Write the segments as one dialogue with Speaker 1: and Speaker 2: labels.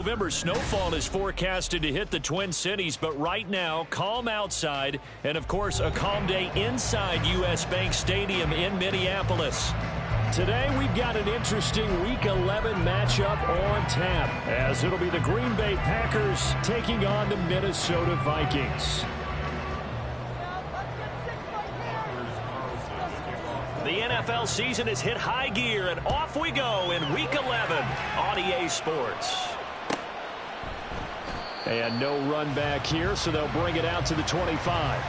Speaker 1: November snowfall is forecasted to hit the Twin Cities, but right now, calm outside, and of course, a calm day inside U.S. Bank Stadium in Minneapolis. Today, we've got an interesting Week 11 matchup on tap, as it'll be the Green Bay Packers taking on the Minnesota Vikings. The NFL season has hit high gear, and off we go in Week 11 on EA Sports. And no run back here, so they'll bring it out to the 25.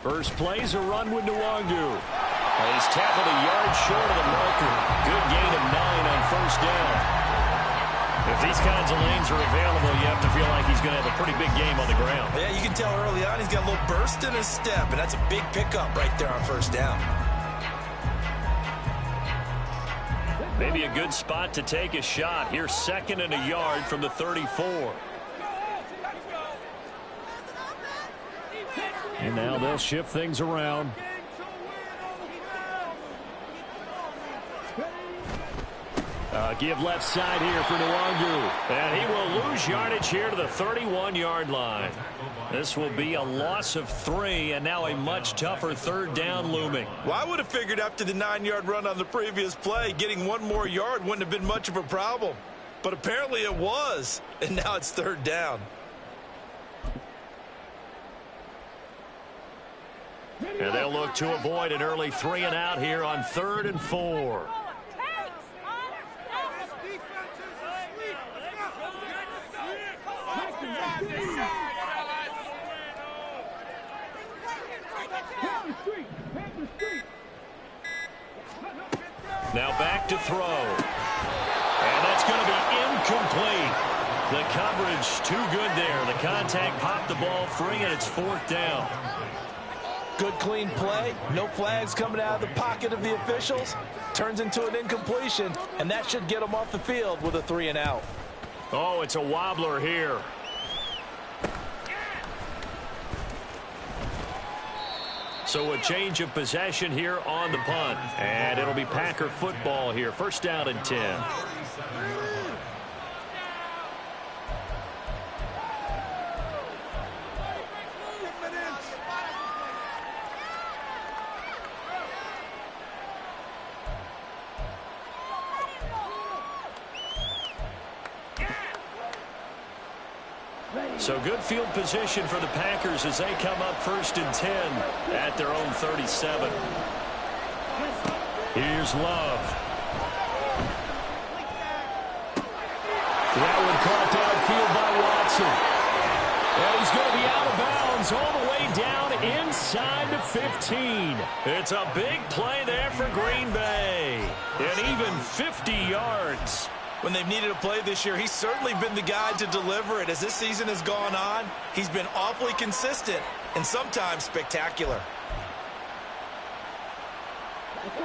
Speaker 1: First play's a run with Nwangwu. He's tackled a yard short of the marker. Good gain of 9 on first down. If these kinds of lanes are available, you have to feel like he's going to have a pretty big game on the ground.
Speaker 2: Yeah, you can tell early on he's got a little burst in his step, and that's a big pickup right there on first down.
Speaker 1: Maybe a good spot to take a shot. Here's 2nd and a yard from the 34. And now they'll shift things around. Give left side here for Nwangwu. And he will lose yardage here to the 31-yard line. This will be a loss of 3, and now a much tougher 3rd down looming.
Speaker 2: Well, I would have figured after the 9-yard run on the previous play, getting 1 more yard wouldn't have been much of a problem. But apparently it was, and now it's 3rd down.
Speaker 1: And they'll look to avoid an early 3 and out here on 3rd and 4. Now back to throw. And that's going to be incomplete. The coverage too good there. The contact popped the ball free, and it's 4th down.
Speaker 2: Good clean play. No flags coming out of the pocket of the officials. Turns into an incompletion, and that should get them off the field with a 3 and out.
Speaker 1: Oh, it's a wobbler here. So a change of possession here on the punt. And it'll be Packer football here. 1st down and 10. So good field position for the Packers as they come up 1st and 10 at their own 37. Here's Love. That one caught downfield by Watson. And he's going to be out of bounds all the way down inside the 15. It's a big play there for Green Bay. And even 50 yards.
Speaker 2: When they've needed a play this year, he's certainly been the guy to deliver it. As this season has gone on, he's been awfully consistent and sometimes spectacular.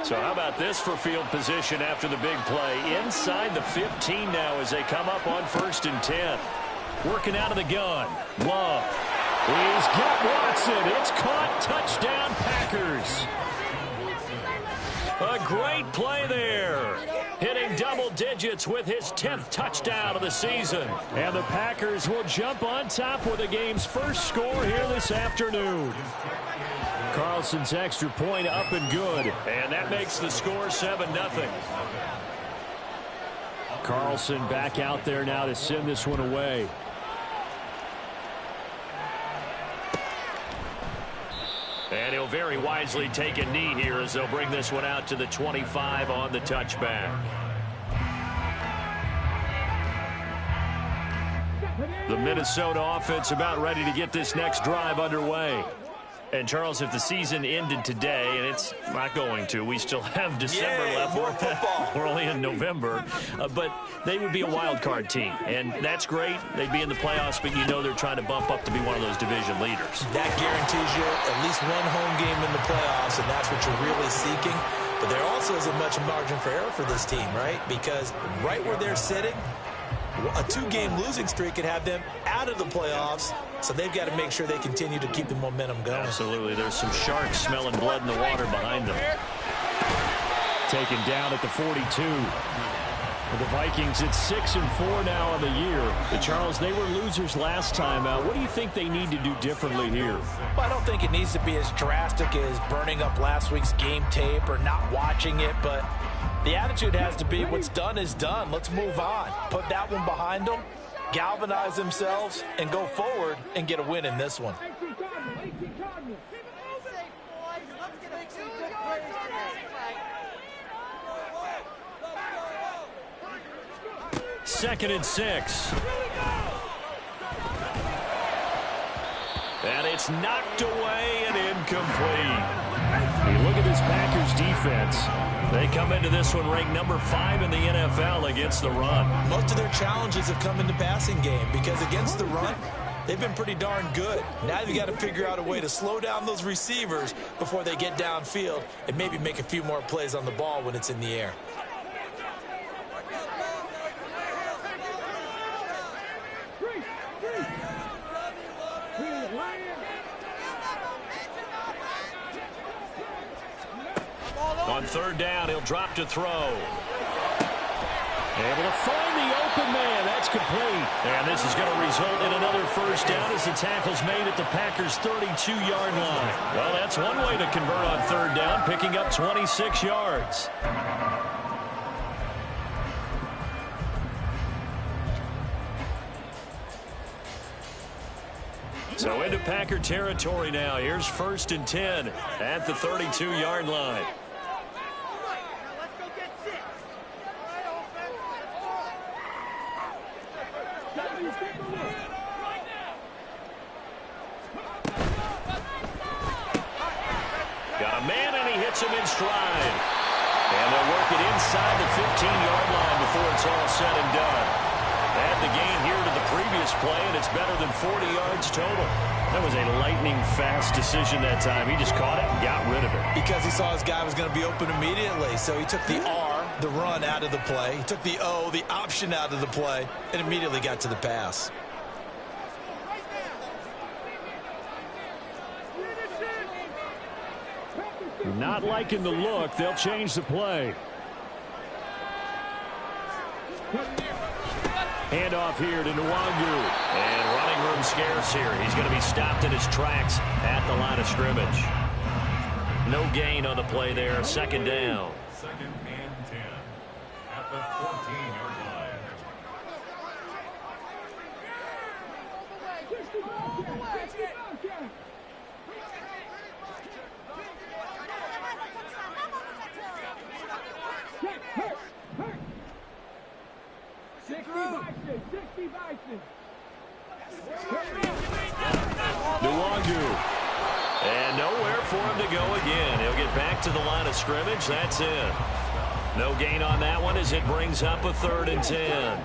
Speaker 1: So how about this for field position after the big play? Inside the 15 now as they come up on 1st and 10. Working out of the gun. Love. He's got Watson. It's caught. Touchdown, Packers. A great play there. Hitting double digits with his 10th touchdown of the season. And the Packers will jump on top with the game's first score here this afternoon. Carlson's extra point up and good. And that makes the score 7-0. Carlson back out there now to send this one away. And he'll very wisely take a knee here as they'll bring this one out to the 25 on the touchback. The Minnesota offense about ready to get this next drive underway. And, Charles, if the season ended today, and it's not going to, we still have December left.
Speaker 2: More football.
Speaker 1: We're only in November. But they would be a wild card team, and that's great. They'd be in the playoffs, but you know they're trying to bump up to be one of those division leaders.
Speaker 2: That guarantees you at least one home game in the playoffs, and that's what you're really seeking. But there also isn't much margin for error for this team, right? Because right where they're sitting, a 2-game losing streak could have them out of the playoffs, so they've got to make sure they continue to keep the momentum going.
Speaker 1: Absolutely. There's some sharks smelling blood in the water behind them. Taken down at the 42. For the Vikings, it's 6-4 now on the year. But Charles, they were losers last time out. What do you think they need to do differently here?
Speaker 2: Well, I don't think it needs to be as drastic as burning up last week's game tape or not watching it, but the attitude has to be what's done is done. Let's move on. Put that one behind them, galvanize themselves, and go forward and get a win in this one.
Speaker 1: Second and 6. And it's knocked away and incomplete. You look at this Packers defense. They come into this one ranked number 5 in the NFL against the run.
Speaker 2: Most of their challenges have come in the passing game because against the run, they've been pretty darn good. Now you've got to figure out a way to slow down those receivers before they get downfield and maybe make a few more plays on the ball when it's in the air.
Speaker 1: On third down, he'll drop to throw. Able to find the open man. That's complete. And this is going to result in another first down as the tackle's made at the Packers' 32-yard line. Well, that's one way to convert on third down, picking up 26 yards. So into Packer territory now. Here's 1st and 10 at the 32-yard line. Got a man, and he hits him in stride. And they'll work it inside the 15-yard line before it's all said and done. Add the gain here to the previous play, and it's better than 40 yards total. That was a lightning-fast decision that time. He just caught it and got rid of it.
Speaker 2: Because he saw his guy was going to be open immediately, so he took the R, the run, out of the play. He took the O, the option, out of the play, and immediately got to the pass.
Speaker 1: Not liking the look. They'll change the play. Handoff here to Nwangu. And running room scarce here. He's going to be stopped in his tracks at the line of scrimmage. No gain on the play there. Second down.
Speaker 3: Second and 10 at the 14-yard line.
Speaker 1: Nwangu. And nowhere for him to go again. He'll get back to the line of scrimmage. That's it. No gain on that one as it brings up a 3rd and 10.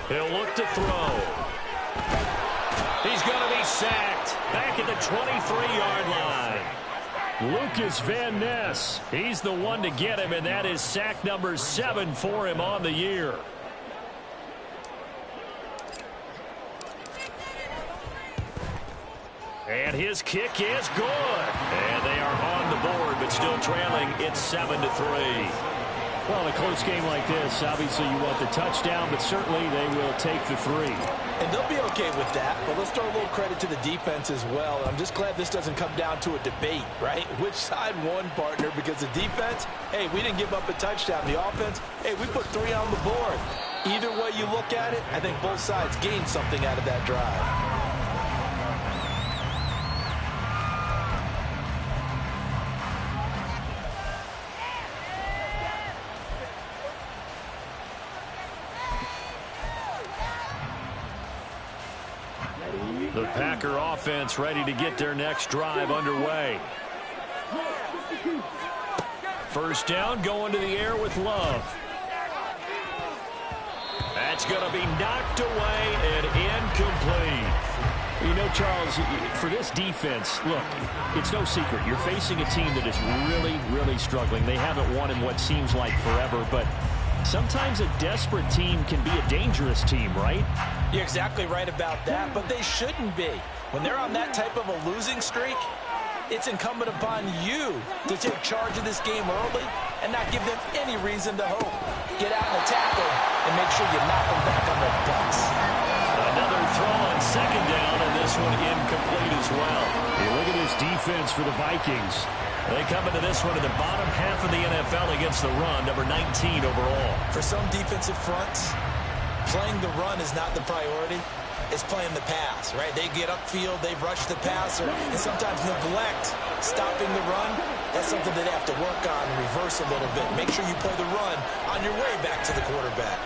Speaker 1: He'll look to throw. He's going to be sacked back at the 23-yard line. Lucas Van Ness, he's the one to get him, and that is sack number 7 for him on the year. And his kick is good. And they are on the board, but still trailing. It's 7-3. Well, in a close game like this, obviously you want the touchdown, but certainly they will take the 3.
Speaker 2: And they'll be okay with that, but let's throw a little credit to the defense as well. I'm just glad this doesn't come down to a debate, right? Which side won, partner? Because the defense, hey, we didn't give up a touchdown. The offense, hey, we put 3 on the board. Either way you look at it, I think both sides gained something out of that drive.
Speaker 1: The Packer offense ready to get their next drive underway. First down, going to the air with Love. That's going to be knocked away and incomplete. You know, Charles, for this defense, look, it's no secret. You're facing a team that is really, really struggling. They haven't won in what seems like forever, but sometimes a desperate team can be a dangerous team, right?
Speaker 2: You're exactly right about that, but they shouldn't be. When they're on that type of a losing streak, it's incumbent upon you to take charge of this game early and not give them any reason to hope. Get out and attack them and make sure you knock them back on their butts.
Speaker 1: Another throw on second down, and this one incomplete as well. Hey, look at this defense for the Vikings. They come into this one in the bottom half of the NFL against the run, number 19 overall.
Speaker 2: For some defensive fronts, playing the run is not the priority. It's playing the pass, right? They get upfield, they rush the passer, and sometimes neglect stopping the run. That's something they have to work on and reverse a little bit. Make sure you play the run on your way back to the quarterback.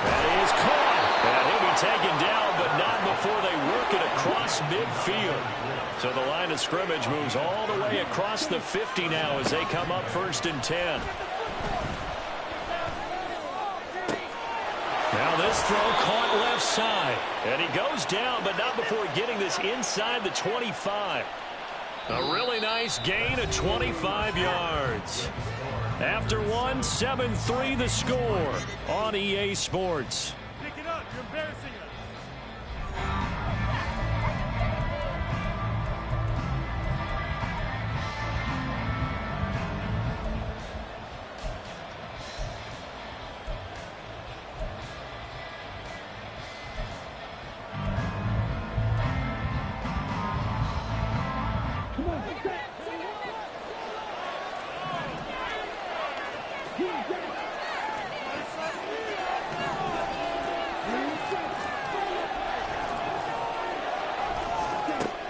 Speaker 1: That is caught. And he'll be taken down, but not before they work it across midfield. So the line of scrimmage moves all the way across the 50 now as they come up 1st and 10. Now this throw caught left side. And he goes down, but not before getting this inside the 25. A really nice gain of 25 yards. After one, 7-3 the score on EA Sports.
Speaker 3: Pick it up. You're embarrassing us.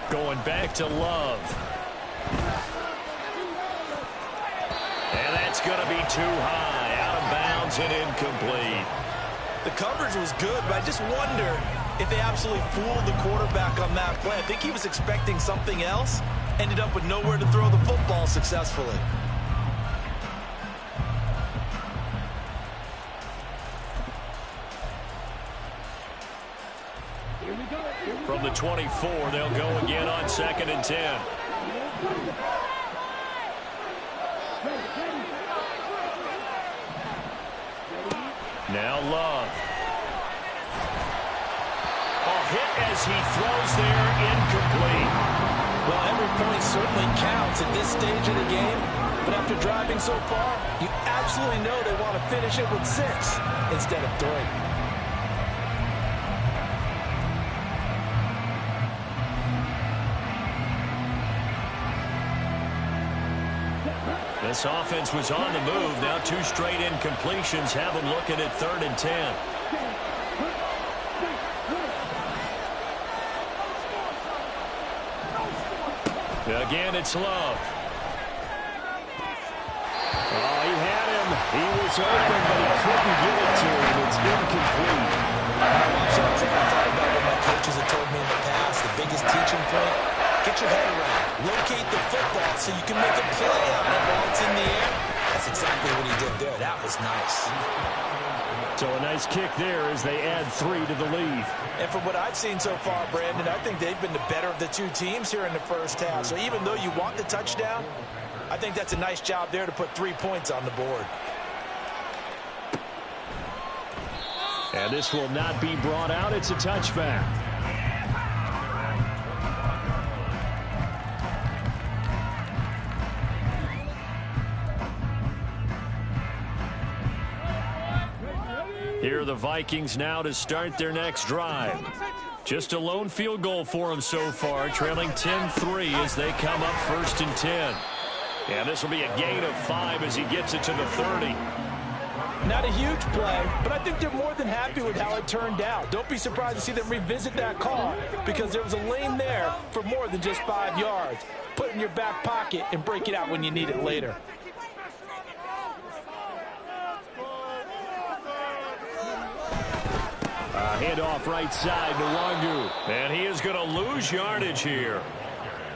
Speaker 1: Going back to Love. And that's going to be too high. Out of bounds and incomplete.
Speaker 2: The coverage was good, but I just wonder if they absolutely fooled the quarterback on that play. I think he was expecting something else. Ended up with nowhere to throw the football successfully.
Speaker 1: From the 24, they'll go again on 2nd and 10. Now Love. A hit as he throws there, incomplete.
Speaker 2: Well, every point certainly counts at this stage of the game, but after driving so far, you absolutely know they want to finish it with 6 instead of 3.
Speaker 1: This offense was on the move. Now 2 straight incompletions have them looking at 3rd and 10. Again, it's Love. Oh, he had him. He was open, but he couldn't get it to him. It's incomplete.
Speaker 2: I thought about what my coaches have told me in the past. The biggest teaching point, get your head around. Locate the football so you can make a play on it while it's in the air. That's exactly what he did there. That was nice.
Speaker 1: So a nice kick there as they add 3 to the lead.
Speaker 2: And from what I've seen so far, Brandon, I think they've been the better of the 2 teams here in the first half. So even though you want the touchdown, I think that's a nice job there to put 3 points on the board.
Speaker 1: And this will not be brought out. It's a touchback. Here are the Vikings now to start their next drive. Just a lone field goal for them so far, trailing 10-3 as they come up 1st and 10. And this will be a gain of 5 as he gets it to the 30.
Speaker 4: Not a huge play, but I think they're more than happy with how it turned out. Don't be surprised to see them revisit that call because there was a lane there for more than just 5 yards. Put it in your back pocket and break it out when you need it later.
Speaker 1: Handoff right side to Wangu. And he is going to lose yardage here.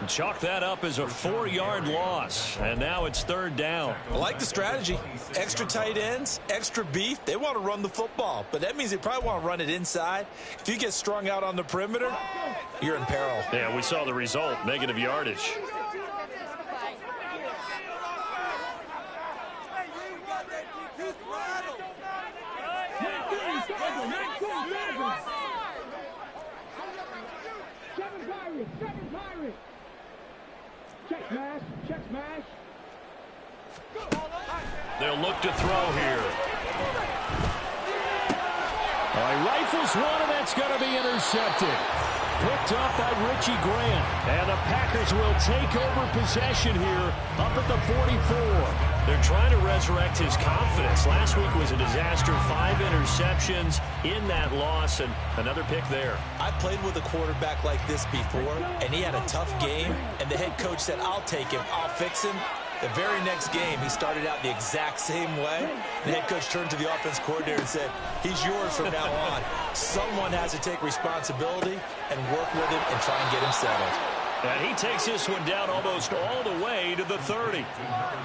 Speaker 1: Chalk that up as a 4-yard loss. And now it's 3rd down.
Speaker 2: I like the strategy. Extra tight ends, extra beef. They want to run the football, but that means they probably want to run it inside. If you get strung out on the perimeter, you're in peril.
Speaker 1: Yeah, we saw the result, negative yardage. They'll look to throw here. He rifles one, and that's going to be intercepted. Picked up by Richie Grant. And the Packers will take over possession here up at the 44. They're trying to resurrect his confidence. Last week was a disaster. 5 interceptions in that loss, and another pick there.
Speaker 2: I played with a quarterback like this before, and he had a tough game, and the head coach said, I'll take him, I'll fix him. The very next game, he started out the exact same way. The head coach turned to the offense coordinator and said, he's yours from now on. Someone has to take responsibility and work with him and try and get him settled.
Speaker 1: And he takes this one down almost all the way to the 30.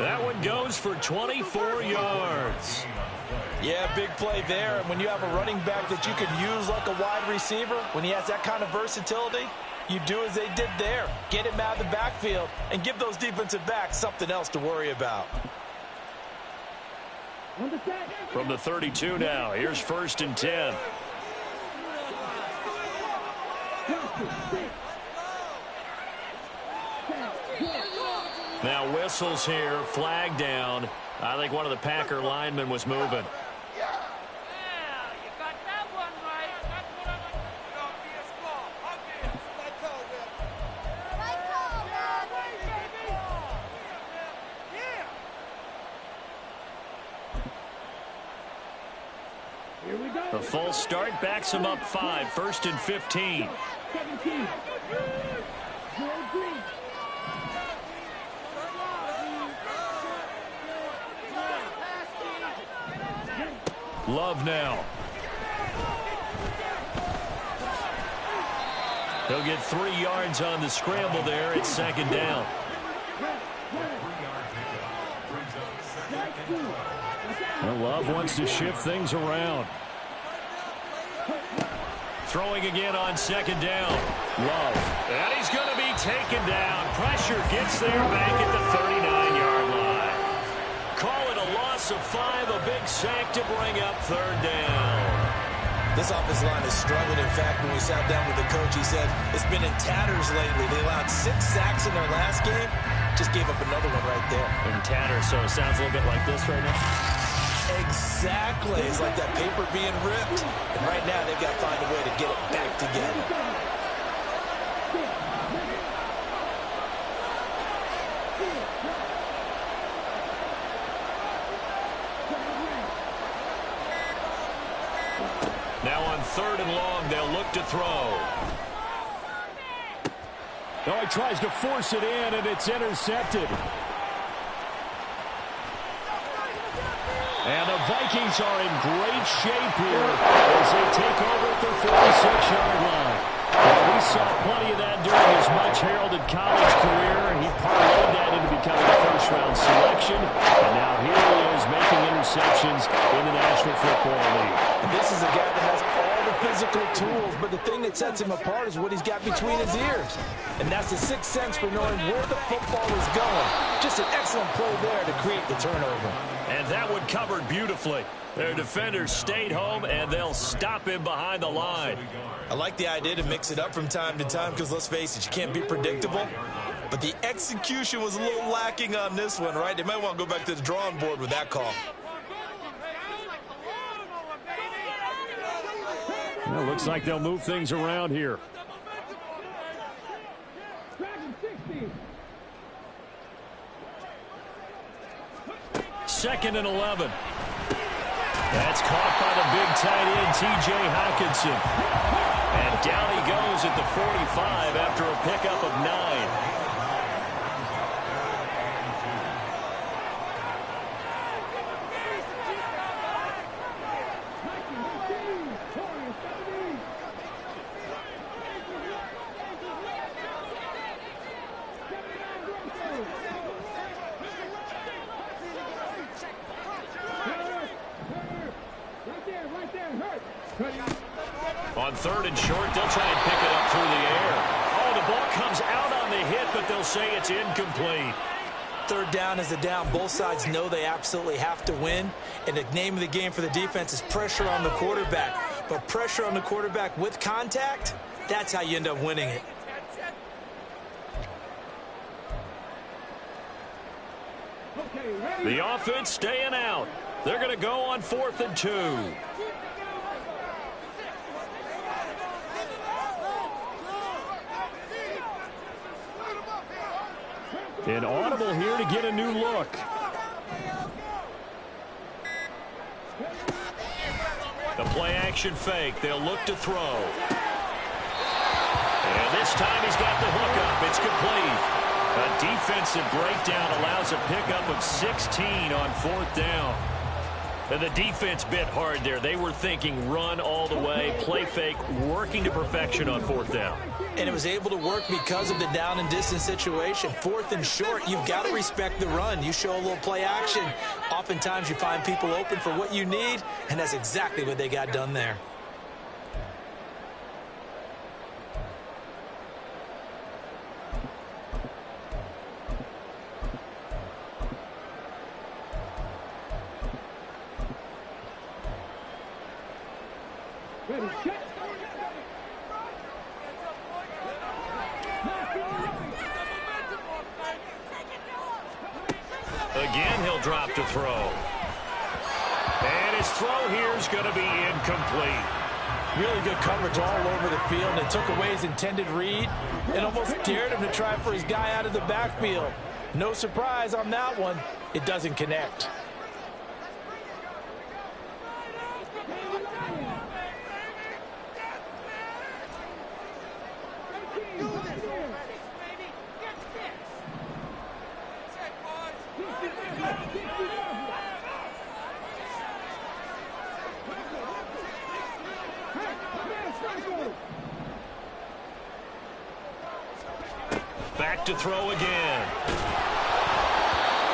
Speaker 1: That one goes for 24 yards.
Speaker 4: Yeah, big play there. And when you have a running back that you can use like a wide receiver, when he has that kind of versatility, you do as they did there. Get him out of the backfield and give those defensive backs something else to worry about.
Speaker 1: From the 32 now, here's 1st and 10. Now whistles here, flag down. I think one of the Packer linemen was moving. The full start backs him up 5, 1st and 15. Love now. He'll get 3 yards on the scramble there. It's 2nd down. Well, Love wants to shift things around. Throwing again on 2nd down. Love. And he's going to be taken down. Pressure gets there back at the 39-yard line. Call it a loss of 5, a big sack to bring up 3rd down.
Speaker 2: This offensive line has struggled. In fact, when we sat down with the coach, he said it's been in tatters lately. They allowed 6 sacks in their last game. Just gave up another one right there.
Speaker 1: In tatters, so it sounds a little bit like this right now.
Speaker 2: Exactly. It's like that paper being ripped. And right now, they've got to find a way to get it back together.
Speaker 1: Now on 3rd and long, they'll look to throw. Oh, he tries to force it in, and it's intercepted. And the Vikings are in great shape here as they take over at their 46-yard line. Well, we saw plenty of that during his much-heralded college career, and he parlayed that into becoming a first-round selection. And now here he is making interceptions in the National Football League.
Speaker 4: And this is a guy that has all the physical tools, but the thing that sets him apart is what he's got between his ears. And that's the sixth sense for knowing where the football is going. Just an excellent play there to create the turnover.
Speaker 1: And that one covered beautifully. Their defenders stayed home, and they'll stop him behind the line.
Speaker 2: I like the idea to mix it up from time to time because, let's face it, you can't be predictable. But the execution was a little lacking on this one, right? They might want to go back to the drawing board with that call.
Speaker 1: Well, looks like they'll move things around here. Second and 11. That's caught by the big tight end, T.J. Hockenson. And down he goes at the 45 after a pickup of 9. On third and short, they'll try and pick it up through the air. Oh, the ball comes out on the hit, but they'll say it's incomplete.
Speaker 2: Third down is a down. Both sides know they absolutely have to win. And the name of the game for the defense is pressure on the quarterback. But pressure on the quarterback with contact, that's how you end up winning it.
Speaker 1: The offense staying out. They're going to go on 4th and 2. An audible here to get a new look. The play action fake. They'll look to throw. And this time he's got the hook up. It's complete. A defensive breakdown allows a pickup of 16 on 4th down. And the defense bit hard there. They were thinking run all the way, play fake, working to perfection on 4th down.
Speaker 2: And it was able to work because of the down and distance situation. 4th and short, you've got to respect the run. You show a little play action. Oftentimes you find people open for what you need, and that's exactly what they got done there.
Speaker 1: Again, he'll drop to throw. And his throw here is going to be incomplete.
Speaker 4: Really good coverage all over the field. It took away his intended read and almost dared him to try for his guy out of the backfield. No surprise on that one. It doesn't connect.
Speaker 1: Back to throw again.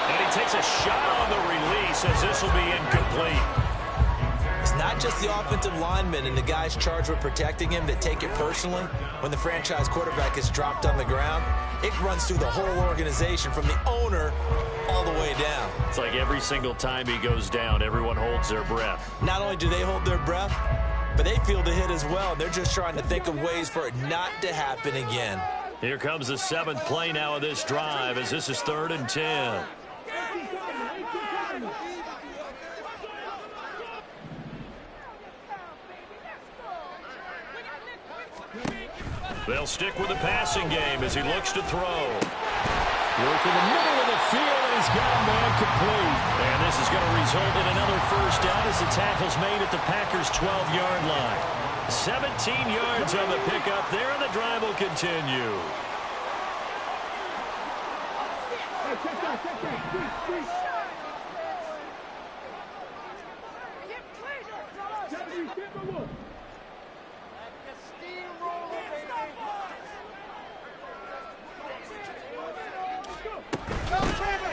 Speaker 1: And he takes a shot on the release as this will be incomplete.
Speaker 2: It's not just the offensive linemen and the guys charged with protecting him that take it personally. When the franchise quarterback is dropped on the ground, it runs through the whole organization from the owner all the way down.
Speaker 1: It's like every single time he goes down, everyone holds their breath.
Speaker 2: Not only do they hold their breath, but they feel the hit as well. They're just trying to think of ways for it not to happen again.
Speaker 1: Here comes the 7th play now of this drive as this is 3rd and 10. They'll stick with the passing game as he looks to throw. Work in the middle of the field, and he's got a man complete. And this is going to result in another first down as the tackle's made at the Packers' 12-yard line. 17 yards on the pickup there, and the drive will continue.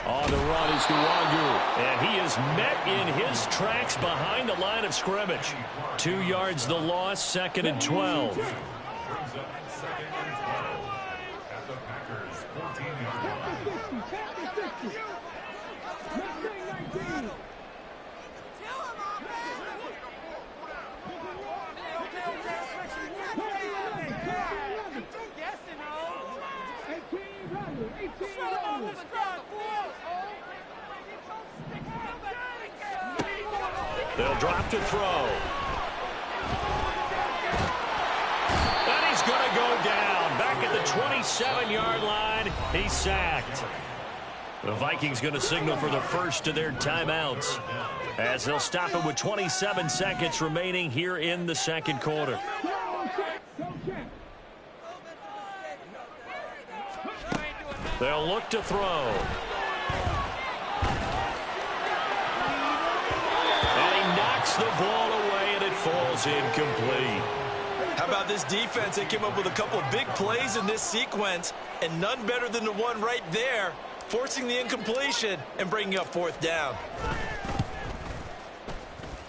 Speaker 1: On the run is Nwogu, and he is met in his tracks behind the line of scrimmage. 2 yards the loss, 2nd and 12. They'll drop to throw. 27-yard line. He's sacked. The Vikings going to signal for the first of their timeouts as they'll stop it with 27 seconds remaining here in the second quarter. They'll look to throw. And he knocks the ball away, and it falls incomplete.
Speaker 2: How about this defense? They came up with a couple of big plays in this sequence, and none better than the one right there, forcing the incompletion and bringing up fourth down.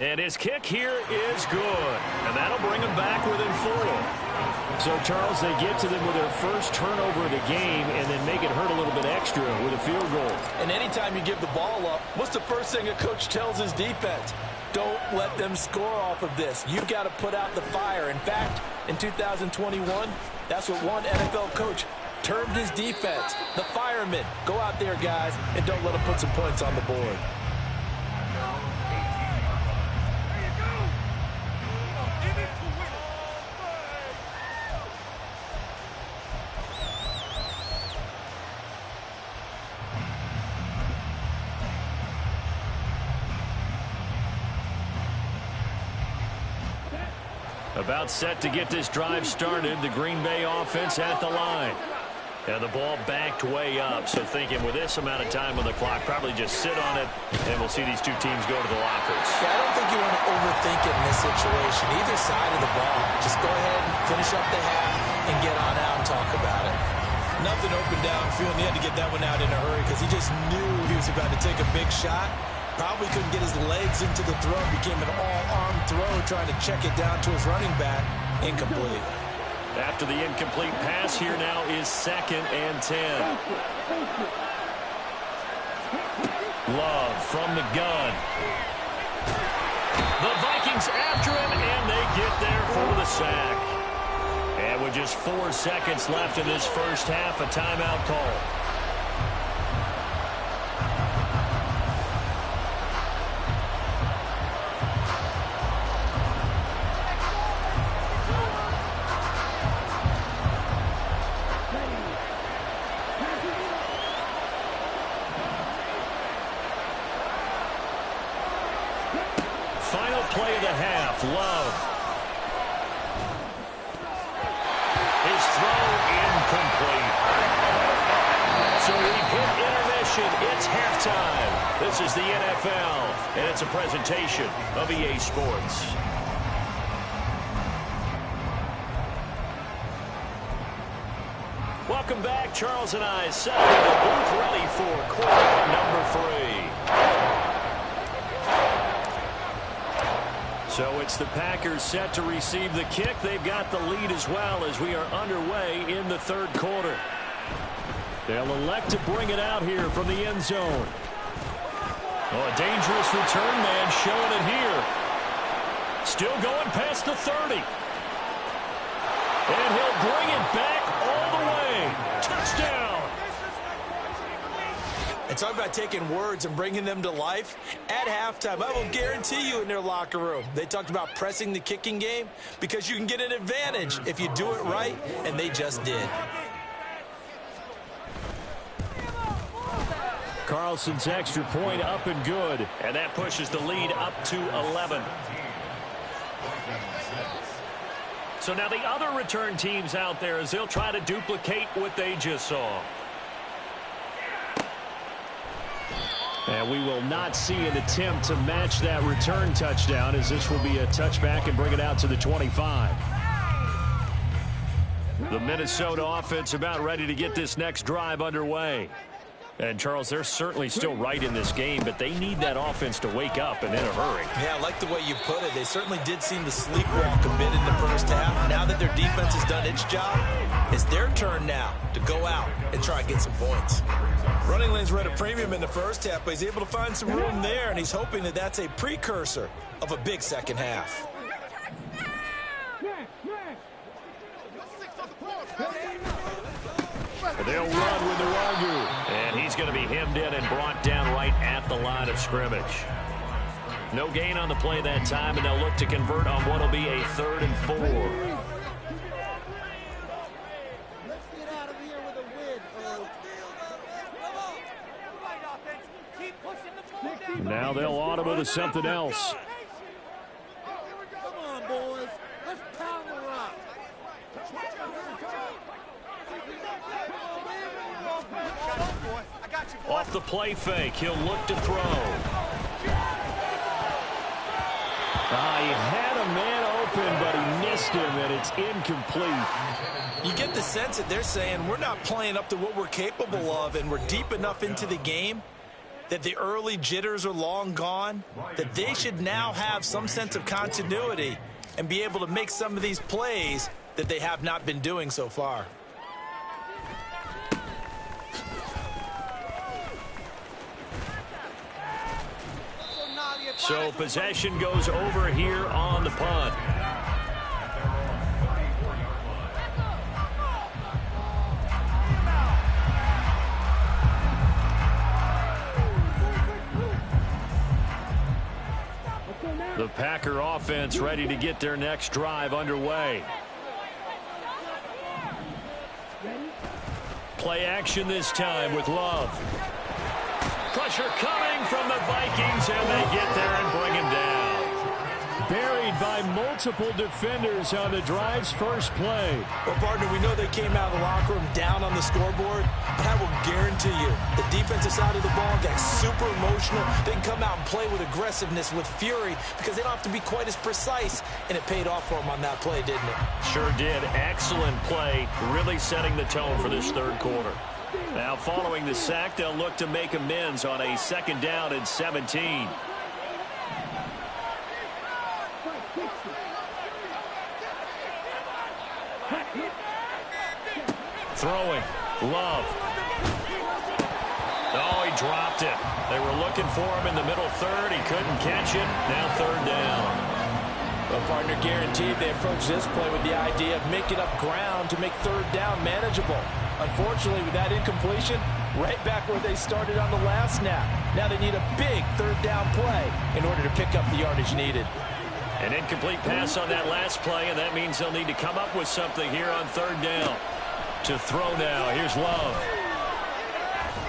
Speaker 1: And his kick here is good, and that'll bring him back within 4.
Speaker 5: So, Charles, they get to them with their first turnover of the game and then make it hurt a little bit extra with a field goal.
Speaker 4: And anytime you give the ball up, what's the first thing a coach tells his defense? Don't let them score off of this. You've got to put out the fire. In fact, in 2021, that's what one NFL coach termed his defense, the firemen. Go out there, guys, and don't let them put some points on the board.
Speaker 1: About set to get this drive started, the Green Bay offense at the line. And the ball backed way up, so thinking with this amount of time on the clock, probably just sit on it, and we'll see these two teams go to the lockers.
Speaker 2: Yeah, I don't think you want to overthink it in this situation. Either side of the ball, just go ahead and finish up the half and get on out and talk about it. Nothing open downfield, and he had to get that one out in a hurry because he just knew he was about to take a big shot. Probably couldn't get his legs into the throw. Became an all-arm throw, trying to check it down to his running back. Incomplete.
Speaker 1: After the incomplete pass, here now is 2nd and 10. Love from the gun. The Vikings after him, and they get there for the sack. And with just 4 seconds left in this first half, a timeout call. Play of the half, Love. His throw incomplete. So we've hit intermission. It's halftime. This is the NFL, and it's a presentation of EA Sports. Welcome back. Charles and I set in the booth ready for quarter number 3. So it's the Packers set to receive the kick. They've got the lead as well as we are underway in the third quarter. They'll elect to bring it out here from the end zone. Oh, a dangerous return man showing it here. Still going past the 30. And he'll bring it back all the way. Touchdown.
Speaker 2: And talk about taking words and bringing them to life. At halftime, I will guarantee you in their locker room, they talked about pressing the kicking game because you can get an advantage if you do it right, and they just did.
Speaker 1: Carlson's extra point up and good. And that pushes the lead up to 11. So now the other return teams out there as they'll try to duplicate what they just saw. And we will not see an attempt to match that return touchdown as this will be a touchback and bring it out to the 25. The Minnesota offense about ready to get this next drive underway. And, Charles, they're certainly still right in this game, but they need that offense to wake up and in a hurry.
Speaker 2: Yeah, I like the way you put it. They certainly did seem to sleepwalk a bit in the first half. Now that their defense has done its job, it's their turn now to go out and try and get some points. Running lanes were at a premium in the first half, but he's able to find some room there, and he's hoping that that's a precursor of a big second half.
Speaker 1: They'll run with Nwogu. And he's going to be hemmed in and brought down right at the line of scrimmage. No gain on the play that time, and they'll look to convert on what will be a 3rd and 4.
Speaker 5: Now they'll audible to something else.
Speaker 6: Come on, boys. Let's pound the rock.
Speaker 1: Off the play fake, he'll look to throw.
Speaker 5: He had a man open, but he missed him, and it's incomplete.
Speaker 2: You get the sense that they're saying we're not playing up to what we're capable of, and we're deep enough into the game that the early jitters are long gone, that they should now have some sense of continuity and be able to make some of these plays that they have not been doing so far.
Speaker 1: So possession goes over here on the punt. The Packer offense ready to get their next drive underway. Play action this time with Love. Pressure coming from the Vikings, and they get there and bring him down. Buried by multiple defenders on the drive's first play.
Speaker 2: Well, partner, we know they came out of the locker room down on the scoreboard, but I will guarantee you the defensive side of the ball got super emotional. They can come out and play with aggressiveness, with fury, because they don't have to be quite as precise, and it paid off for them on that play, didn't it?
Speaker 1: Sure did. Excellent play, really setting the tone for this third quarter. Now, following the sack, they'll look to make amends on a 2nd down and 17. Throwing. Love. Oh, he dropped it. They were looking for him in the middle third. He couldn't catch it. Now 3rd down.
Speaker 4: Well, partner, guaranteed they approach this play with the idea of making up ground to make 3rd down manageable. Unfortunately, with that incompletion, right back where they started on the last snap. Now they need a big 3rd down play in order to pick up the yardage needed.
Speaker 1: An incomplete pass on that last play, and that means they'll need to come up with something here on 3rd down. To throw now. Here's Love.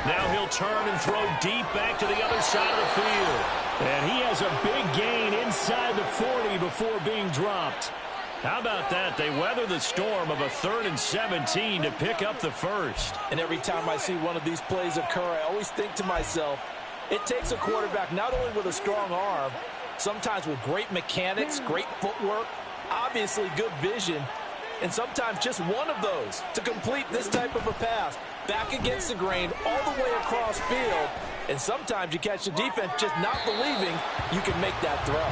Speaker 1: Now he'll turn and throw deep back to the other side of the field.
Speaker 5: And he has a big gain inside the 40 before being dropped.
Speaker 1: How about that? They weather the storm of a 3rd and 17 to pick up the first.
Speaker 4: And every time I see one of these plays occur, I always think to myself, it takes a quarterback not only with a strong arm, sometimes with great mechanics, great footwork, obviously good vision, and sometimes just one of those to complete this type of a pass back against the grain all the way across field. And sometimes you catch the defense just not believing you can make that throw.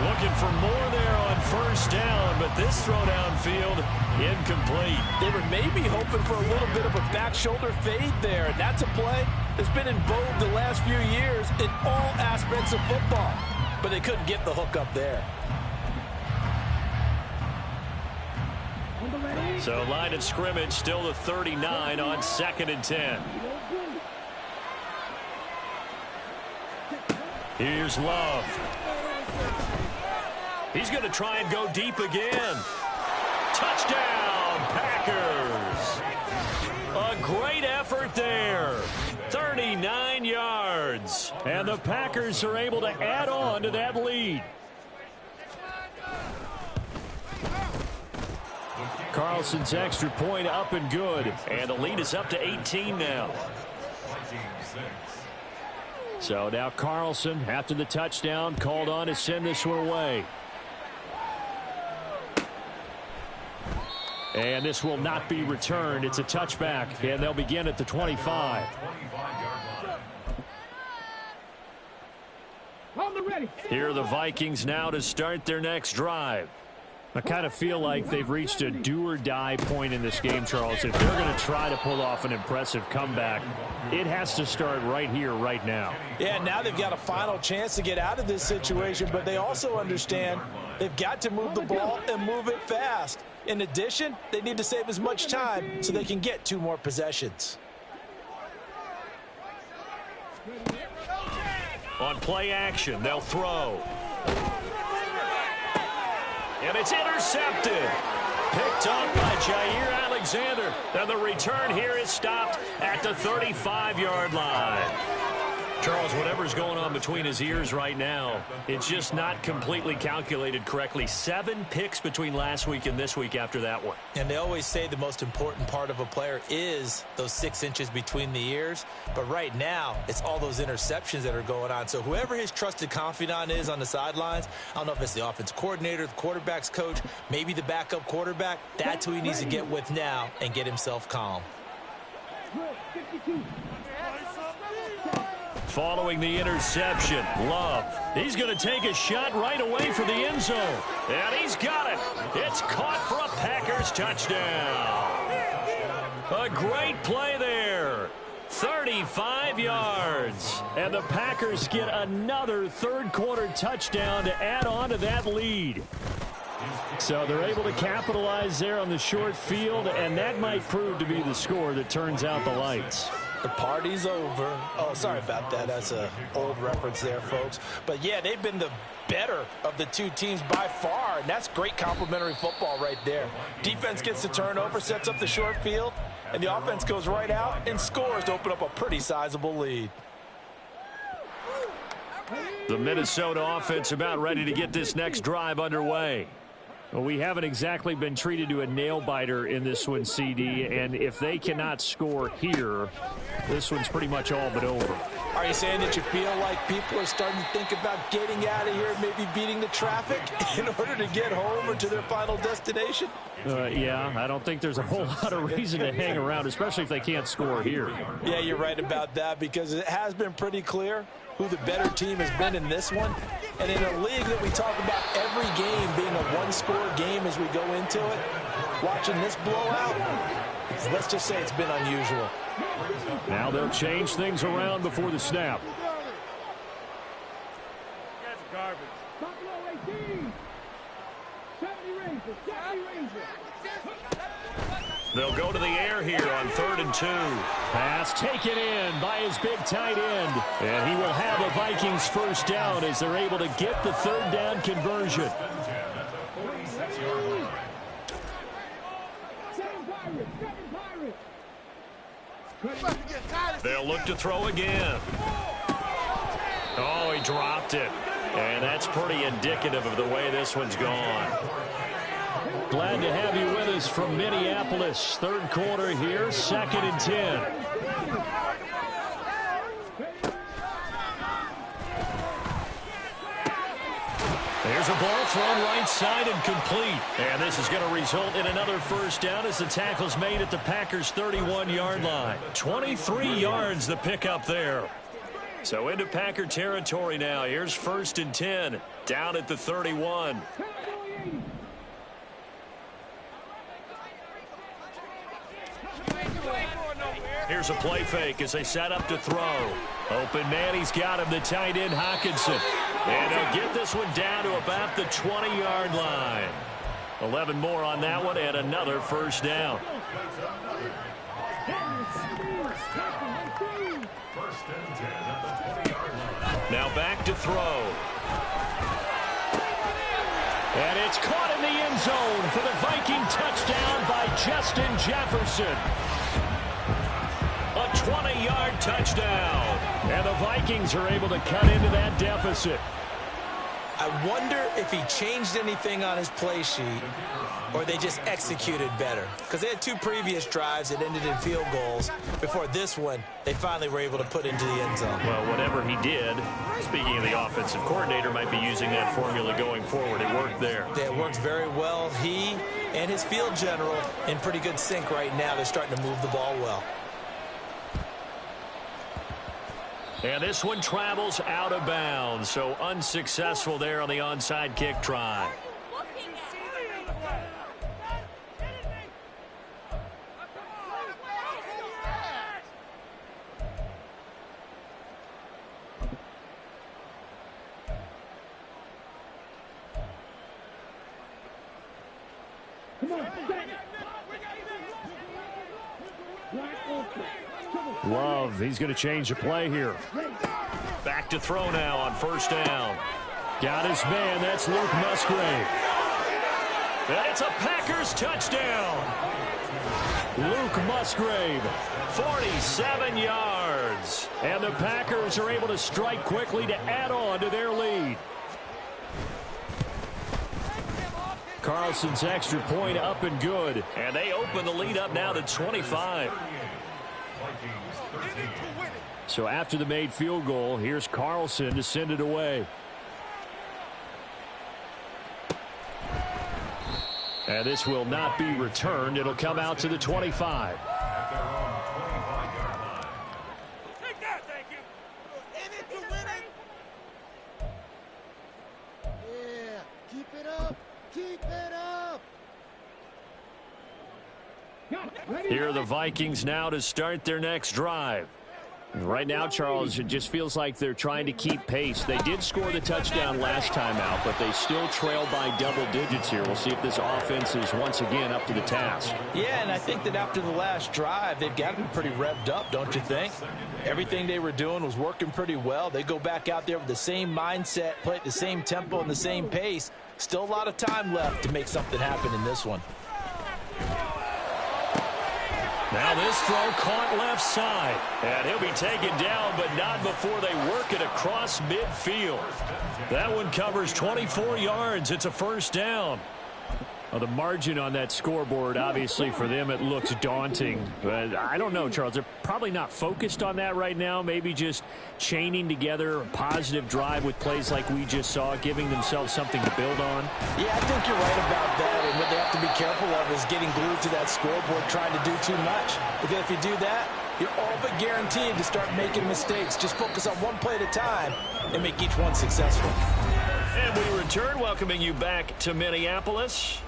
Speaker 1: Looking for more there on 1st down, but this throw downfield incomplete.
Speaker 4: They were maybe hoping for a little bit of a back shoulder fade there, and that's a play that's been in vogue the last few years in all aspects of football. But they couldn't get the hook up there.
Speaker 1: So line of scrimmage still the 39 on 2nd and 10. Here's Love. He's going to try and go deep again. Touchdown, Packers. A great effort there. 39 yards.
Speaker 5: And the Packers are able to add on to that lead. Carlson's extra point up and good.
Speaker 1: And the lead is up to 18 now.
Speaker 5: So now Carlson, after the touchdown, called on to send this one away. And this will not be returned. It's a touchback, and they'll begin at the 25.
Speaker 1: Here are the Vikings now to start their next drive.
Speaker 5: I kind of feel like they've reached a do-or-die point in this game, Charles. If they're going to try to pull off an impressive comeback, it has to start right here, right now.
Speaker 4: Yeah, now they've got a final chance to get out of this situation, but they also understand they've got to move the ball and move it fast. In addition, they need to save as much time so they can get 2 more possessions.
Speaker 1: On play action, they'll throw. And it's intercepted. Picked up by Jair Alexander. And the return here is stopped at the 35-yard line. Charles, whatever's going on between his ears right now, it's just not completely calculated correctly. 7 picks between last week and this week after that one.
Speaker 2: And they always say the most important part of a player is those 6 inches between the ears. But right now, it's all those interceptions that are going on. So whoever his trusted confidant is on the sidelines, I don't know if it's the offense coordinator, the quarterback's coach, maybe the backup quarterback, that's who he needs to get with now and get himself calm.
Speaker 1: Following the interception, Love. He's going to take a shot right away for the end zone. And he's got it. It's caught for a Packers touchdown. A great play there. 35 yards. And the Packers get another third-quarter touchdown to add on to that lead. So they're able to capitalize there on the short field, and that might prove to be the score that turns out the lights.
Speaker 4: The party's over. Oh, sorry about that. That's an old reference there, folks. But, yeah, they've been the better of the two teams by far, and that's great complimentary football right there. Defense gets the turnover, sets up the short field, and the offense goes right out and scores to open up a pretty sizable lead.
Speaker 1: The Minnesota offense about ready to get this next drive underway. Well, we haven't exactly been treated to a nail-biter in this one, CD, and if they cannot score here, this one's pretty much all but over.
Speaker 4: Are you saying that you feel like people are starting to think about getting out of here, maybe beating the traffic in order to get home or to their final destination?
Speaker 1: Yeah, I don't think there's a whole lot of reason to hang around, especially if they can't score here.
Speaker 4: Yeah, you're right about that, because it has been pretty clear who the better team has been in this one. And in a league that we talk about every game being a one-score game as we go into it, watching this blowout, let's just say it's been unusual.
Speaker 1: Now they'll change things around before the snap.
Speaker 6: That's garbage.
Speaker 1: They'll go to the air here on 3rd and 2. Pass taken in by his big tight end. And he will have a Vikings first down as they're able to get the 3rd down conversion. They'll look to throw again. Oh, he dropped it. And that's pretty indicative of the way this one's gone. Glad to have you with us from Minneapolis. 3rd quarter here, 2nd and 10. There's a ball thrown right side and complete. And this is going to result in another first down as the tackle's made at the Packers' 31-yard line. 23 yards the pickup there. So into Packer territory now. Here's 1st and 10, down at the 31. Here's a play fake as they set up to throw. Open man, he's got him, the tight end Hockenson. And they'll get this one down to about the 20-yard line. 11 more on that one and another first down. Now back to throw. And it's caught in the end zone for the Viking touchdown by Justin Jefferson. A 20-yard touchdown. And the Vikings are able to cut into that deficit.
Speaker 2: I wonder if he changed anything on his play sheet or they just executed better. Because they had 2 previous drives that ended in field goals. Before this one, they finally were able to put into the end zone.
Speaker 1: Well, whatever he did, speaking of the offensive coordinator, might be using that formula going forward. It worked there.
Speaker 2: Yeah, it worked very well. He and his field general in pretty good sync right now. They're starting to move the ball well.
Speaker 1: And this one travels out of bounds, so unsuccessful there on the onside kick try. Love, he's going to change the play here. Back to throw now on 1st down. Got his man, that's Luke Musgrave. And it's a Packers touchdown. Luke Musgrave, 47 yards. And the Packers are able to strike quickly to add on to their lead. Carlson's extra point up and good. And they open the lead up now to 25. So after the made field goal, here's Carlson to send it away. And this will not be returned. It'll come out to the 25.
Speaker 6: Take that, thank you. In it to win it. Yeah, keep it up. Keep it up.
Speaker 1: Here are the Vikings now to start their next drive. Right now, Charles, it just feels like they're trying to keep pace. They did score the touchdown last time out, but they still trail by double digits here. We'll see if this offense is once again up to the task.
Speaker 4: Yeah, and I think that after the last drive, they've got to be pretty revved up, don't you think? Everything they were doing was working pretty well. They go back out there with the same mindset, play at the same tempo and the same pace. Still a lot of time left to make something happen in this one.
Speaker 1: Now this throw caught left side. And he'll be taken down, but not before they work it across midfield. That one covers 24 yards. It's a first down. Well, the margin on that scoreboard, obviously for them, it looks daunting. But I don't know, Charles. They're probably not focused on that right now. Maybe just chaining together a positive drive with plays like we just saw, giving themselves something to build on.
Speaker 4: Yeah, I think you're right about that. And what they have to be careful of is getting glued to that scoreboard, trying to do too much. Because if you do that, you're all but guaranteed to start making mistakes. Just focus on one play at a time and make each one successful.
Speaker 1: And we return, welcoming you back to Minneapolis.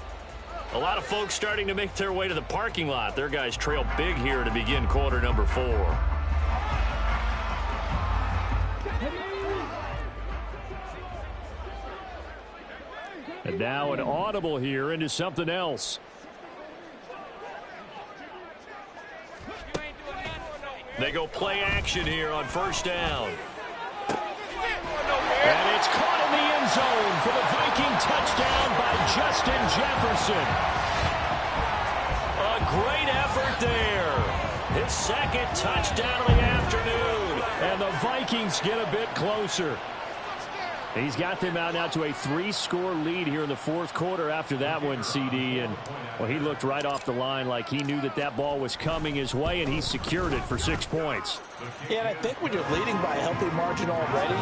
Speaker 1: A lot of folks starting to make their way to the parking lot. Their guys trail big here to begin quarter number 4. And now an audible here into something else. They go play action here on first down. And it's caught in the end zone for the Viking touchdown by Justin Jefferson. A great effort there. His second touchdown of the afternoon. And the Vikings get a bit closer. He's got them out now to a 3-score lead here in the fourth quarter after that one, CD. And, well, he looked right off the line like he knew that that ball was coming his way, and he secured it for 6 points.
Speaker 4: Yeah, and I think when you're leading by a healthy margin already,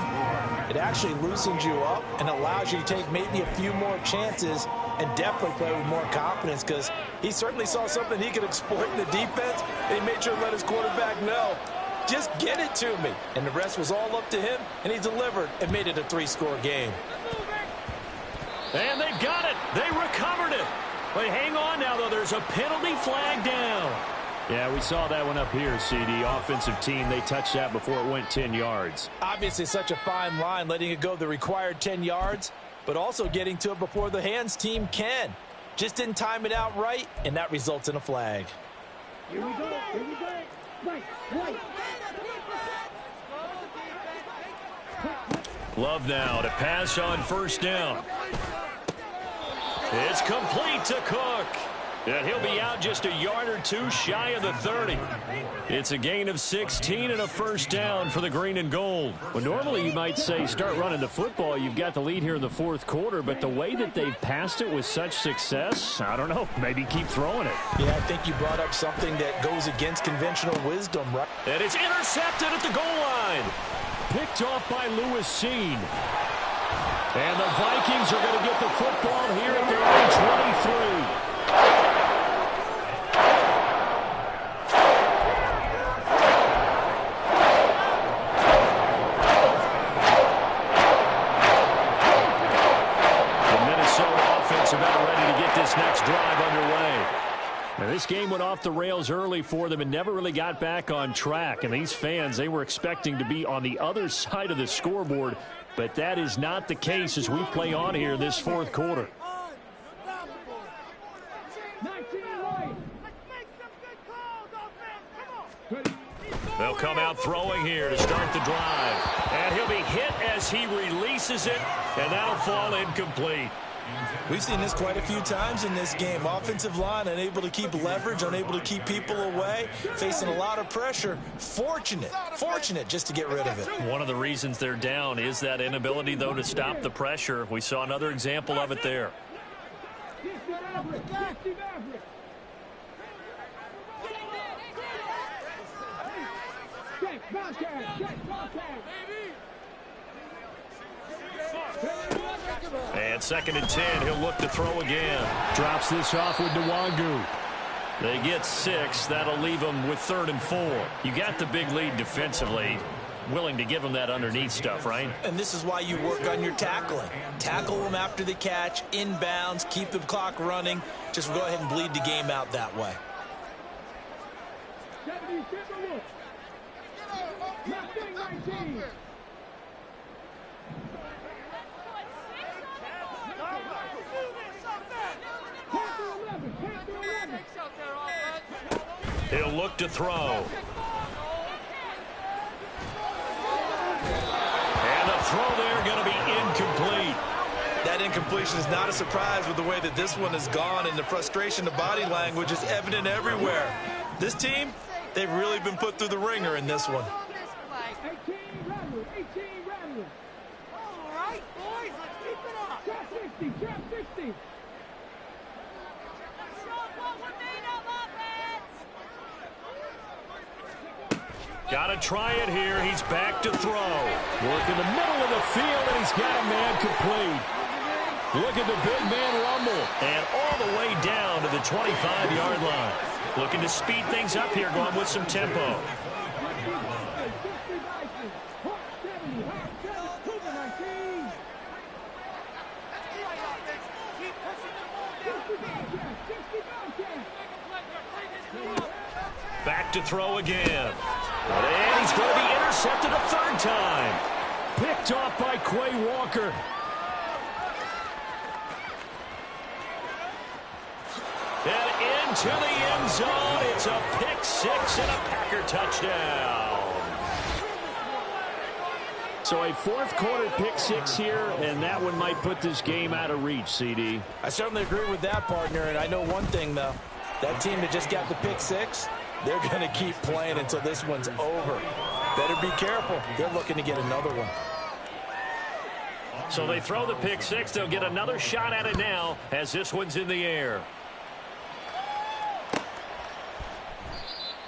Speaker 4: it actually loosens you up and allows you to take maybe a few more chances and definitely play with more confidence, because he certainly saw something he could exploit in the defense, and he made sure to let his quarterback know, just get it to me. And the rest was all up to him, and he delivered and made it a 3-score game.
Speaker 1: And they've got it. They recovered it. But hang on now, though. There's a penalty flag down. Yeah, we saw that one up here, CD. Offensive team, they touched that before it went 10 yards.
Speaker 4: Obviously such a fine line, letting it go the required 10 yards, but also getting to it before the hands team can. Just didn't time it out right, and that results in a flag.
Speaker 6: Here we go. Here we go. Right.
Speaker 1: Love now to pass on first down. It's complete to Cook. And he'll be out just a yard or two shy of the 30. It's a gain of 16 and a first down for the green and gold. Well, normally you might say start running the football. You've got the lead here in the fourth quarter, but the way that they've passed it with such success, I don't know, maybe keep throwing it.
Speaker 4: Yeah, I think you brought up something that goes against conventional wisdom, right?
Speaker 1: And it's intercepted at the goal line. Picked off by Lewis Cine. And the Vikings are going to get the football here at their own 23. This game went off the rails early for them and never really got back on track. And these fans, they were expecting to be on the other side of the scoreboard, but that is not the case as we play on here this fourth quarter. They'll come out throwing here to start the drive. And he'll be hit as he releases it, and that'll fall incomplete.
Speaker 2: We've seen this quite a few times in this game. Offensive line unable to keep leverage, unable to keep people away, facing a lot of pressure. Fortunate just to get rid of it.
Speaker 1: One of the reasons they're down is that inability, though, to stop the pressure. We saw another example of it there. And 2nd and 10, he'll look to throw again.
Speaker 5: Drops this off with Nwangu.
Speaker 1: They get 6. That'll leave them with 3rd and 4. You got the big lead defensively. Willing to give them that underneath stuff, right?
Speaker 2: And this is why you work on your tackling. Tackle them after the catch, inbounds, keep the clock running. Just go ahead and bleed the game out that way.
Speaker 1: He'll look to throw. And the throw there going to be incomplete.
Speaker 2: That incompletion is not a surprise with the way that this one has gone, and the frustration, the body language is evident everywhere. This team, they've really been put through the ringer in this one.
Speaker 6: All right, boys, let's keep it up. Trap 60, trap 60.
Speaker 1: Got to try it here. He's back to throw.
Speaker 5: Work in the middle of the field, and he's got a man complete. Look at the big man rumble.
Speaker 1: And all the way down to the 25-yard line. Looking to speed things up here, going with some tempo. Back to throw again. And he's going to be intercepted a 3rd time.
Speaker 5: Picked off by Quay Walker.
Speaker 1: And into the end zone. It's a pick 6 and a Packer touchdown.
Speaker 5: So a 4th quarter pick 6 here, and that one might put this game out of reach, CD.
Speaker 4: I certainly agree with that, partner, and I know one thing, though. That team that just got the pick 6, they're going to keep playing until this one's over. Better be careful. They're looking to get another one.
Speaker 1: So they throw the pick 6. They'll get another shot at it now as this one's in the air.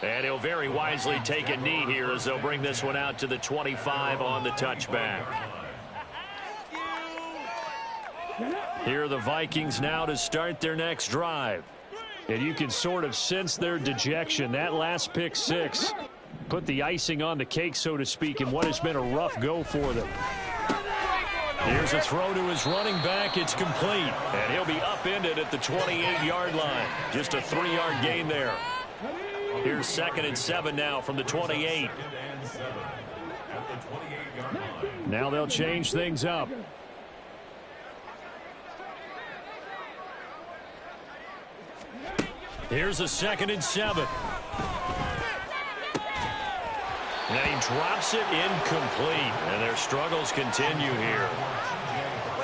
Speaker 1: And he'll very wisely take a knee here as they'll bring this one out to the 25 on the touchback. Here are the Vikings now to start their next drive.
Speaker 5: And you can sort of sense their dejection. That last pick 6 put the icing on the cake, so to speak, in what has been a rough go for them.
Speaker 1: Here's a throw to his running back. It's complete. And he'll be upended at the 28-yard line. Just a 3-yard gain there. Here's 2nd and 7 now from the 28.
Speaker 5: Now they'll change things up.
Speaker 1: Here's a 2nd and 7. And he drops it incomplete. And their struggles continue here.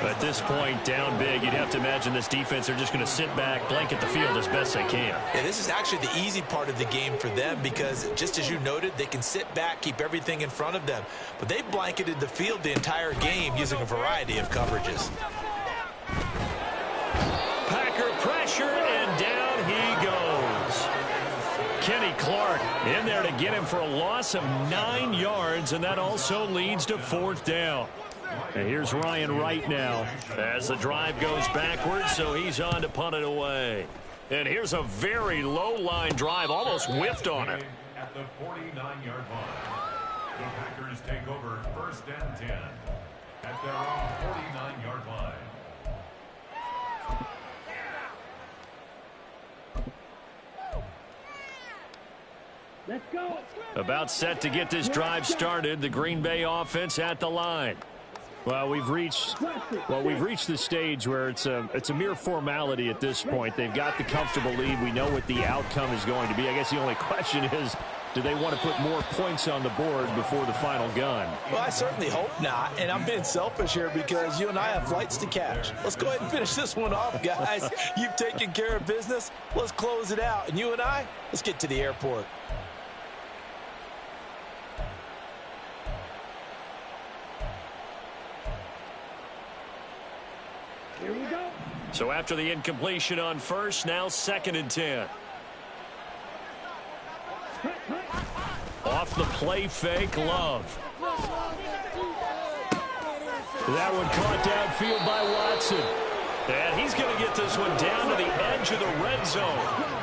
Speaker 1: At this point, down big, you'd have to imagine this defense are just going to sit back, blanket the field as best they can.
Speaker 2: Yeah, this is actually the easy part of the game for them because, just as you noted, they can sit back, keep everything in front of them. But they've blanketed the field the entire game using a variety of coverages.
Speaker 1: Packer pressure, and down he goes. Kenny Clark in there to get him for a loss of 9 yards, and that also leads to 4th down.
Speaker 5: And here's Ryan Wright now
Speaker 1: as the drive goes backwards, so he's on to punt it away. And here's a very low line drive, almost whiffed on it.
Speaker 3: At the 49-yard line, the Packers take over 1st and 10 at their own 49-yard line.
Speaker 6: Let's go.
Speaker 1: About set to get this drive started. The Green Bay offense at the line.
Speaker 5: Well, we've reached the stage where it's a mere formality at this point. They've got the comfortable lead. We know what the outcome is going to be. I guess the only question is, Do they want to put more points on the board before the final gun?
Speaker 4: Well, I certainly hope not, and I'm being selfish here because you and I have flights to catch. Let's go ahead and finish this one off, guys. You've taken care of business. Let's close it out, and you and I, let's get to the airport.
Speaker 6: Here we go.
Speaker 1: So after the incompletion on first, now 2nd and 10. Off the play fake, Love. That one caught downfield by Watson. And he's going to get this one down to the edge of the red zone.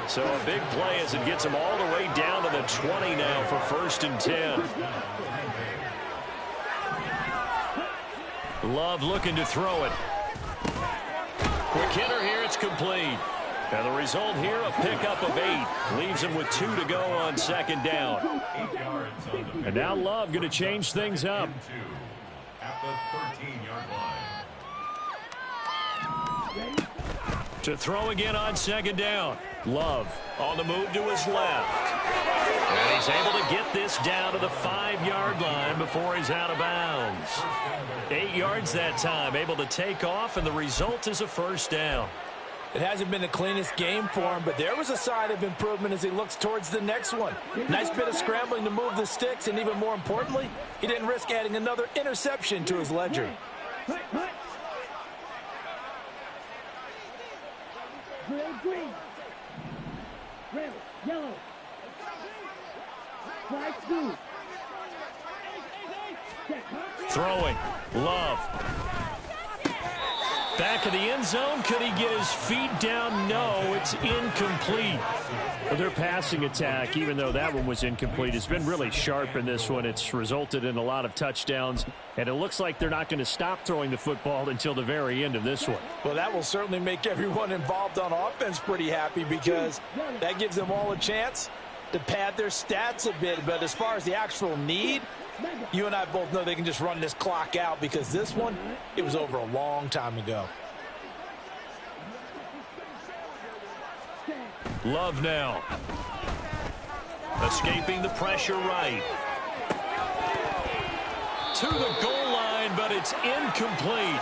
Speaker 1: So a big play as it gets him all the way down to the 20 now for 1st and 10. Love looking to throw it. Quick hitter here, it's complete. And the result here, a pickup of 8. Leaves him with 2 to go on 2nd down. And now Love going to change things up.
Speaker 3: At the 13-yard line.
Speaker 1: To throw again on 2nd down. Love on the move to his left. And he's able to get this down to the 5-yard line before he's out of bounds. 8 yards that time, able to take off, and the result is a 1st down.
Speaker 4: It hasn't been the cleanest game for him, but there was a sign of improvement as he looks towards the next one. Nice bit of scrambling to move the sticks, and even more importantly, he didn't risk adding another interception to his ledger.
Speaker 6: Red, green. Red, yellow. White, blue.
Speaker 1: Throwing. Love. Back of the end zone. Could he get his feet down? No, it's incomplete.
Speaker 5: Their passing attack, even though that one was incomplete, has been really sharp in this one. It's resulted in a lot of touchdowns, and it looks like they're not going to stop throwing the football until the very end of this one.
Speaker 4: Well, that will certainly make everyone involved on offense pretty happy because that gives them all a chance to pad their stats a bit. But as far as the actual need, you and I both know they can just run this clock out because this one, it was over a long time ago.
Speaker 1: Love now. Escaping the pressure right. To the goal line, but it's incomplete.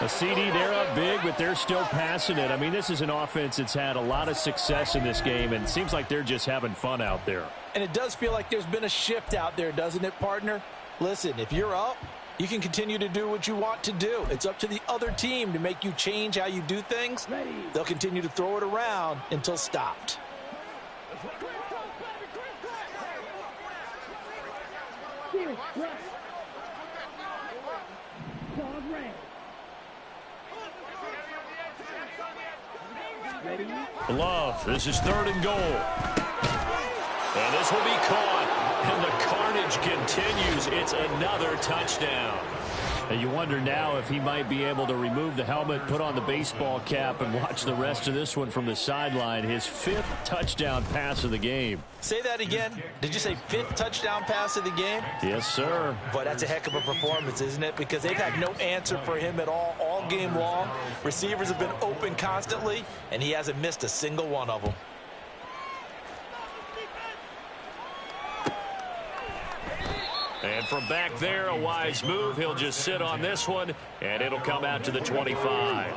Speaker 5: A CD, they're up big, but they're still passing it. I mean, this is an offense that's had a lot of success in this game, and it seems like they're just having fun out there.
Speaker 4: And it does feel like there's been a shift out there, doesn't it, partner? Listen, if you're up, you can continue to do what you want to do. It's up to the other team to make you change how you do things. They'll continue to throw it around until stopped.
Speaker 1: Love, this is 3rd and goal. And this will be caught. And the carnage continues. It's another touchdown.
Speaker 5: And you wonder now if he might be able to remove the helmet, put on the baseball cap, and watch the rest of this one from the sideline. His 5th touchdown pass of the game.
Speaker 4: Say that again. Did you say 5th touchdown pass of the game?
Speaker 5: Yes, sir.
Speaker 4: But that's a heck of a performance, isn't it? Because they've had no answer for him at all game long. Receivers have been open constantly, and he hasn't missed a single one of them.
Speaker 1: And from back there, a wise move. He'll just sit on this one, and it'll come out to the 25.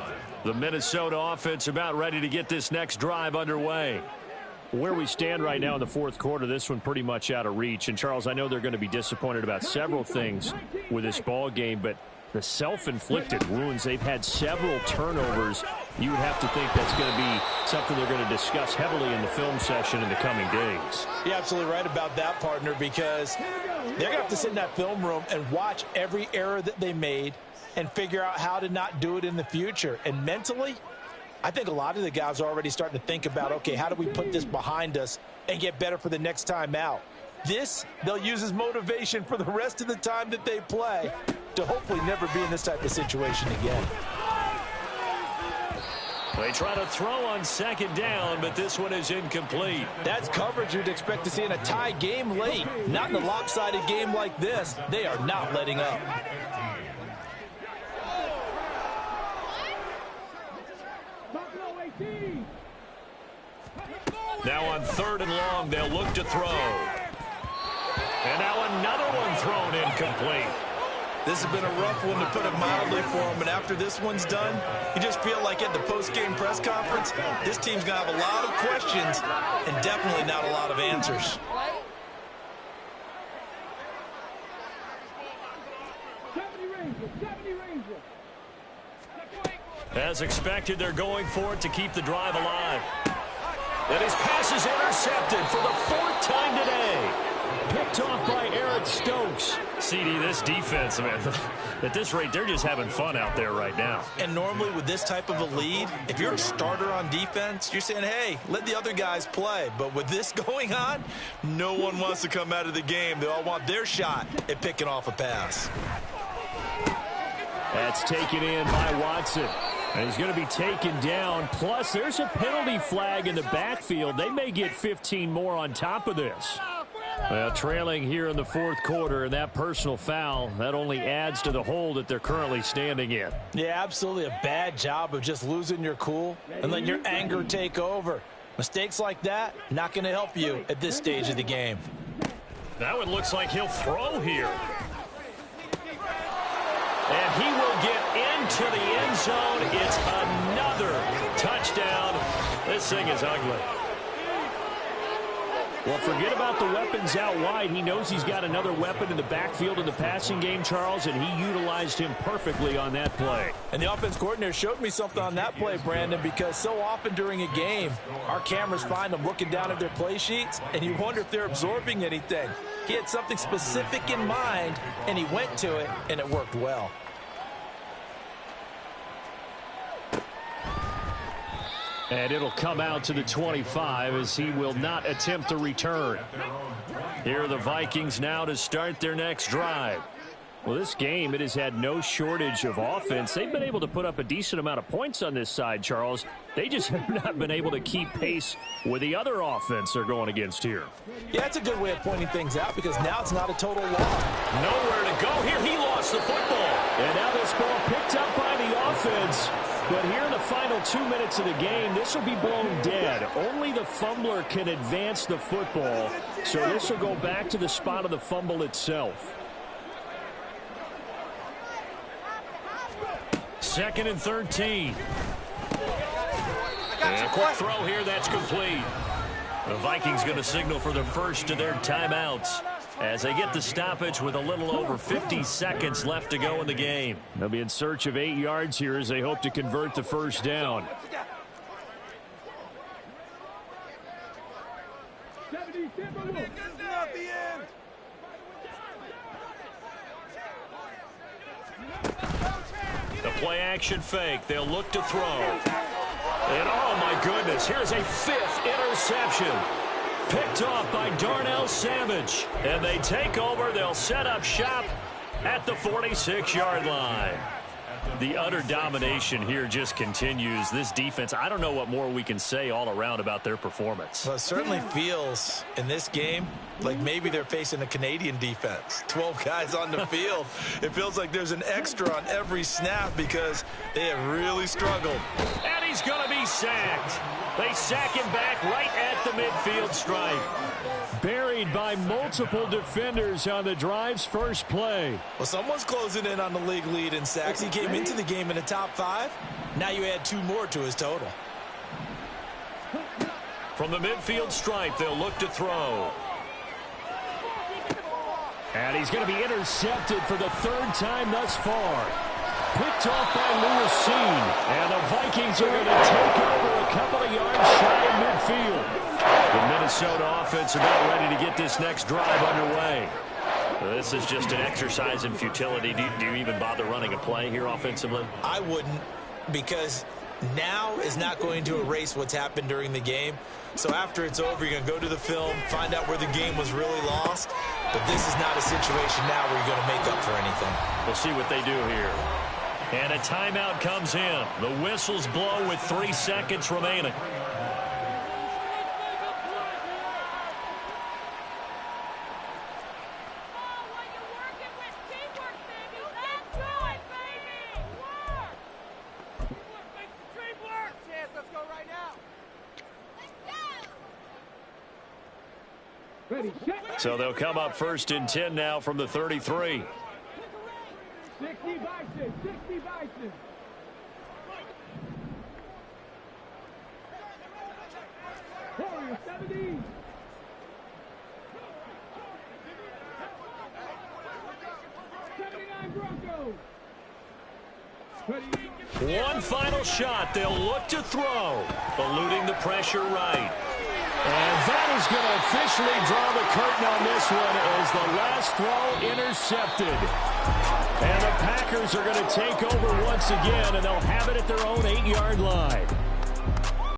Speaker 1: The Minnesota offense about ready to get this next drive underway.
Speaker 5: Where we stand right now in the 4th quarter, this one pretty much out of reach. And, Charles, I know they're going to be disappointed about several things with this ball game, but the self-inflicted wounds, they've had several turnovers. You would have to think that's going to be something they're going to discuss heavily in the film session in the coming days.
Speaker 4: You're absolutely right about that, partner, because they're going to have to sit in that film room and watch every error that they made and figure out how to not do it in the future. And mentally, I think a lot of the guys are already starting to think about, okay, how do we put this behind us and get better for the next time out? This, they'll use as motivation for the rest of the time that they play to hopefully never be in this type of situation again.
Speaker 1: They try to throw on 2nd down, but this one is incomplete.
Speaker 4: That's coverage you'd expect to see in a tie game late. Not in a lopsided game like this. They are not letting up.
Speaker 1: Now on 3rd and long, they'll look to throw. And now another one thrown incomplete.
Speaker 2: This has been a rough one, to put it mildly, for him. And after this one's done, you just feel like at the post-game press conference, this team's going to have a lot of questions and definitely not a lot of answers.
Speaker 1: As expected, they're going for it to keep the drive alive. And his pass is intercepted for the 4th time today. Picked off by Eric Stokes. CD, this defense, man, at this rate, they're just having fun out there right now.
Speaker 2: And normally with this type of a lead, if you're a starter on defense, you're saying, hey, let the other guys play. But with this going on, no one wants to come out of the game. They all want their shot at picking off a pass.
Speaker 5: That's taken in by Watson. And he's going to be taken down. Plus, there's a penalty flag in the backfield. They may get 15 more on top of this. Well, trailing here in the 4th quarter, and that personal foul, that only adds to the hole that they're currently standing in.
Speaker 4: Yeah, absolutely a bad job of just losing your cool and letting your anger take over. Mistakes like that, not going to help you at this stage of the game.
Speaker 1: Now it looks like he'll throw here. And he will get into the end zone. It's another touchdown. This thing is ugly.
Speaker 5: Well, forget about the weapons out wide. He knows he's got another weapon in the backfield in the passing game, Charles, and he utilized him perfectly on that play.
Speaker 4: And the offense coordinator showed me something on that play, Brandon, because so often during a game, our cameras find them looking down at their play sheets, and you wonder if they're absorbing anything. He had something specific in mind, and he went to it, and it worked well.
Speaker 5: And it'll come out to the 25 as he will not attempt a return. Here are the Vikings now to start their next drive. Well, this game, it has had no shortage of offense. They've been able to put up a decent amount of points on this side, Charles. They just have not been able to keep pace with the other offense they're going against here.
Speaker 4: Yeah, that's a good way of pointing things out because now it's not a total loss.
Speaker 1: Nowhere to go here. He lost the football.
Speaker 5: And now this ball picked up by the offense. But here in the final 2 minutes of the game, this will be blown dead. Only the fumbler can advance the football. So this will go back to the spot of the fumble itself.
Speaker 1: 2nd and 13. And a quick throw here. That's complete. The Vikings going to signal for the first of their timeouts as they get the stoppage with a little over 50 seconds left to go in the game.
Speaker 5: They'll be in search of 8 yards here as they hope to convert the first down.
Speaker 1: The play action fake. They'll look to throw. And oh my goodness, here's a 5th interception. Picked off by Darnell Savage. And they take over. They'll set up shop at the 46-yard line. The utter domination here just continues. This defense, I don't know what more we can say all around about their performance.
Speaker 2: Well, it certainly feels in this game like maybe they're facing a Canadian defense. 12 guys on the field. It feels like there's an extra on every snap because they have really struggled.
Speaker 1: And he's going to be sacked. They sack him back right at the midfield stripe.
Speaker 5: Buried by multiple defenders on the drive's first play.
Speaker 2: Well, someone's closing in on the league lead in sacks. He came into the game in the top 5. Now you add 2 more to his total.
Speaker 1: From the midfield stripe, they'll look to throw.
Speaker 5: And he's going to be intercepted for the 3rd time thus far. Picked off by Lewis Cine. And the Vikings are going to take over a couple of yards shy of midfield. The Minnesota offense about ready to get this next drive underway.
Speaker 1: This is just an exercise in futility. Do you even bother running a play here offensively?
Speaker 2: I wouldn't, because now is not going to erase what's happened during the game. So after it's over, you're going to go to the film, find out where the game was really lost. But this is not a situation now where you're going to make up for anything.
Speaker 1: We'll see what they do here. And a timeout comes in. The whistles blow with 3 seconds remaining. So they'll come up 1st and 10 now from the 33.
Speaker 7: 60 Bison, 60 Bison. Warriors 70. 79 Broncos.
Speaker 1: One final shot. They'll look to throw, eluding the pressure right.
Speaker 5: And that is going to officially draw the curtain on this one as the last throw intercepted. And the Packers are going to take over once again, and they'll have it at their own 8-yard line.